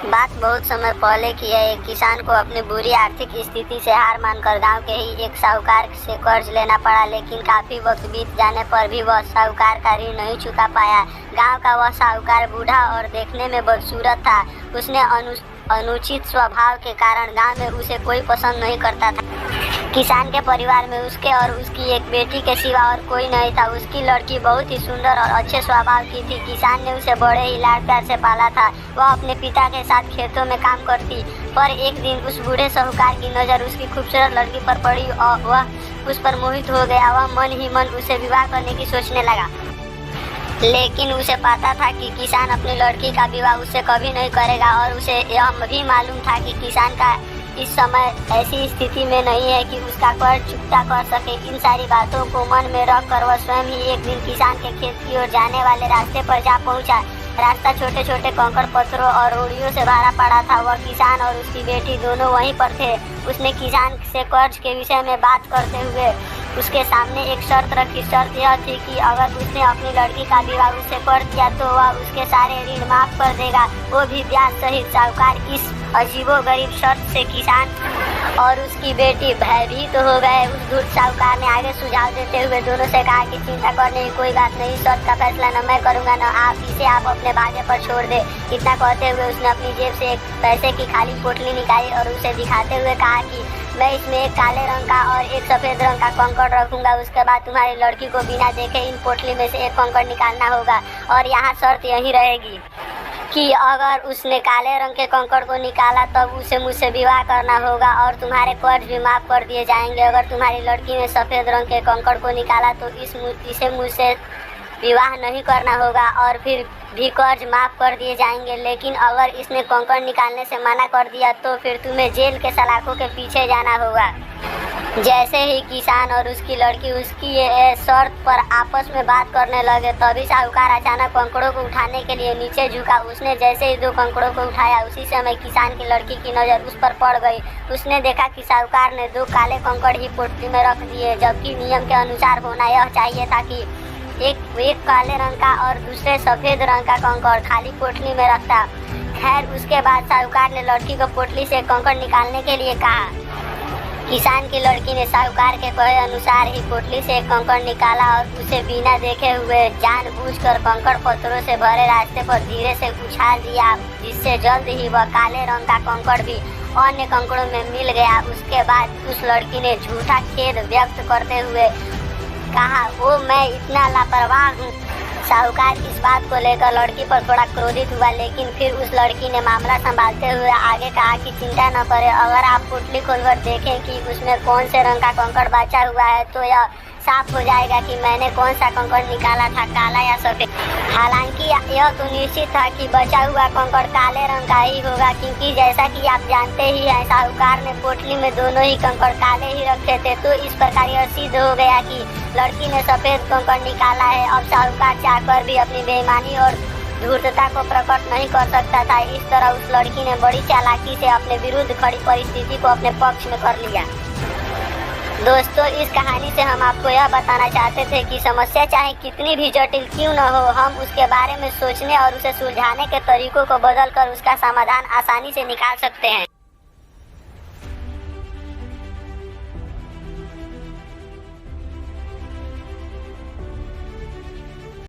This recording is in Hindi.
बात बहुत समय पहले की है। एक किसान को अपनी बुरी आर्थिक स्थिति से हार मानकर गांव के ही एक साहूकार से कर्ज लेना पड़ा, लेकिन काफी वक्त बीत जाने पर भी वह साहूकार का ऋण नहीं चुका पाया। गांव का वह साहूकार बूढ़ा और देखने में बदसूरत था। उसने अनुचित स्वभाव के कारण गांव में उसे कोई पसंद नहीं करता था। किसान के परिवार में उसके और उसकी एक बेटी के सिवा और कोई नहीं था। उसकी लड़की बहुत ही सुंदर और अच्छे स्वभाव की थी। किसान ने उसे बड़े ही लाड प्यार से पाला था। वह अपने पिता के साथ खेतों में काम करती, पर एक दिन उस बूढ़े साहूकार की नज़र उसकी खूबसूरत लड़की पर पड़ी और वह उस पर मोहित हो गया। वह मन ही मन उसे विवाह करने की सोचने लगा, लेकिन उसे पता था कि किसान अपनी लड़की का विवाह उससे कभी नहीं करेगा और उसे यह भी मालूम था कि किसान का इस समय ऐसी स्थिति में नहीं है कि उसका कर्ज चुकता कर सके। इन सारी बातों को मन में रख कर वह स्वयं ही एक दिन किसान के खेत की ओर जाने वाले रास्ते पर जा पहुंचा। रास्ता छोटे छोटे कंकड़ पत्थरों और रोड़ियों से भरा पड़ा था। वह किसान और उसकी बेटी दोनों वहीं पर थे। उसने किसान से कर्ज के विषय में बात करते हुए उसके सामने एक शर्त रखी। शर्त यह थी कि अगर उसने अपनी लड़की का विवाह उससे कर दिया तो वह उसके सारे ऋण माफ कर देगा, वो भी ब्याज सहित। साहूकार इस अजीबोगरीब शर्त से किसान और उसकी बेटी भयभीत हो गए। उस धूर्त साहूकार ने आगे सुझाव देते हुए दोनों से कहा कि चिंता करने की कोई बात नहीं, शर्त का फैसला न मैं करूँगा न आप, इसे आप अपने भाग्य पर छोड़ दे। इतना कहते हुए उसने अपनी जेब से एक पैसे की खाली पोटली निकाली और उसे दिखाते हुए कहा कि मैं इसमें एक काले रंग का और एक सफ़ेद रंग का कंकड़ रखूंगा। उसके बाद तुम्हारी लड़की को बिना देखे इन पोटली में से एक कंकड़ निकालना होगा और यहाँ शर्त यही रहेगी कि अगर उसने काले रंग के कंकड़ को निकाला तब उसे मुझसे विवाह करना होगा और तुम्हारे कर्ज भी माफ़ कर दिए जाएंगे। अगर तुम्हारी लड़की ने सफ़ेद रंग के कंकड़ को निकाला तो इसे मुझसे विवाह नहीं करना होगा और फिर भी कर्ज माफ़ कर दिए जाएंगे। लेकिन अगर इसने कंकड़ निकालने से मना कर दिया तो फिर तुम्हें जेल के सलाखों के पीछे जाना होगा। जैसे ही किसान और उसकी लड़की उसकी ये शर्त पर आपस में बात करने लगे, तभी साहूकार अचानक कंकड़ों को उठाने के लिए नीचे झुका। उसने जैसे ही दो कंकड़ों को उठाया, उसी समय किसान की लड़की की नज़र उस पर पड़ गई। उसने देखा कि साहूकार ने दो काले कंकड़ ही पोटली में रख दिए, जबकि नियम के अनुसार होना यह चाहिए था कि एक काले रंग का और दूसरे सफ़ेद रंग का कंकड़ खाली पोटली में रखता। खैर, उसके बाद साहूकार ने लड़की को पोटली से कंकड़ निकालने के लिए कहा। किसान की लड़की ने साहूकार के कहे अनुसार ही पोटली से एक कंकड़ निकाला और उसे बिना देखे हुए जानबूझकर कंकड़ पत्थरों से भरे रास्ते पर धीरे से उछाल दिया, जिससे जल्द ही वह काले रंग का कंकड़ भी अन्य कंकड़ों में मिल गया। उसके बाद उस लड़की ने झूठा खेद व्यक्त करते हुए कहा, वो मैं इतना लापरवाह हूँ। साहूकार इस बात को लेकर लड़की पर थोड़ा क्रोधित हुआ, लेकिन फिर उस लड़की ने मामला संभालते हुए आगे कहा कि चिंता न करें, अगर आप पोटली खोलकर देखें कि उसमें कौन से रंग का कंकड़ बचा हुआ है तो यह साफ हो जाएगा कि मैंने कौन सा कंकड़ निकाला था, काला या सफ़ेद। हालांकि यह तो निश्चित था कि बचा हुआ कंकड़ काले रंग का ही होगा, क्योंकि जैसा कि आप जानते ही हैं साहूकार ने पोटली में दोनों ही कंकड़ काले ही रखे थे। तो इस प्रकार यह सिद्ध हो गया कि लड़की ने सफ़ेद कंकड़ निकाला है। अब साहूकार चाहकर भी अपनी बेईमानी और धूर्तता को प्रकट नहीं कर सकता था। इस तरह उस लड़की ने बड़ी चालाकी से अपने विरुद्ध खड़ी परिस्थिति को अपने पक्ष में कर लिया। दोस्तों, इस कहानी से हम आपको यह बताना चाहते थे कि समस्या चाहे कितनी भी जटिल क्यों न हो, हम उसके बारे में सोचने और उसे सुलझाने के तरीकों को बदलकर उसका समाधान आसानी से निकाल सकते हैं।